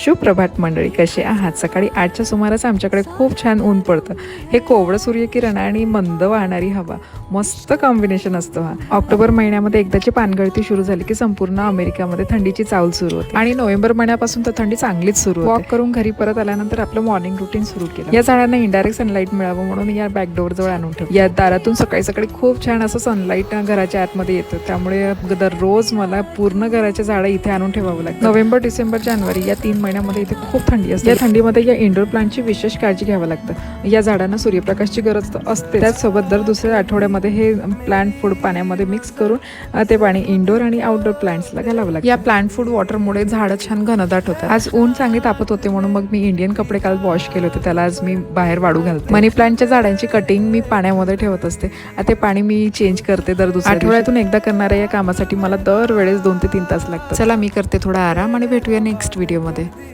सुप्रभात मंडळी, कसे आहात? सकाळी 8च्या सुमारास आमच्याकडे खूप छान ऊन पडतं. हे कोवळं सूर्यकिरण आणि मंद वाहणारी हवा, मस्त कॉम्बिनेशन असतं हा. ऑक्टोबर महिन्यामध्ये एकदाची पानगळती सुरू झाली की संपूर्ण अमेरिकामध्ये थंडीची चावल सुरू होते आणि नोव्हेंबर महिन्यापासून तर थंडी चांगलीच सुरू होते. वॉक करून घरी परत आल्यानंतर आपलं मॉर्निंग रुटीन सुरू केलं. या झाडांना इनडायरेक्ट सनलाईट मिळावं म्हणून या बॅकडोर जवळ आणून ठेवलं. या दारातून सकाळी सकाळी खूप छान असं सनलाईट घराच्या आतमध्ये येतं, त्यामुळे दररोज मला पूर्ण घराच्या झाडं इथे आणून ठेवावं लागतं. नोव्हेंबर, डिसेंबर, जानेवारी या 3 महिन्यामध्ये इथे खूप थंडी असते. या थंडीमध्ये या इंडोर प्लांटची विशेष काळजी घ्यावं लागतं. या झाडांना सूर्यप्रकाशची गरज तर असते, त्याचसोबत दर दुसऱ्या आठवड्यामध्ये हे प्लांट फूड पाण्यामध्ये मिक्स करून ते पाणी इंडोर आणि आउटडोर प्लांट्सला घालावं लागतं. या प्लांट फूड वॉटरमुळे झाडं छान घनदाट होतात. आज ऊन चांगली तापत होते म्हणून मग मी इंडियन कपडे काल वॉश केले होते, त्याला आज मी बाहेर वाळू घालते. मनी प्लांटच्या झाडांची कटिंग मी पाण्यामध्ये ठेवत असते. ते पाणी मी चेंज करते दर दुसऱ्या आठवड्यातून एकदा करणाऱ्या या कामासाठी मला दरवेळेस 2 ते 3 तास लागतात. चला, मी करते थोडा आराम आणि भेटूया नेक्स्ट व्हिडिओमध्ये.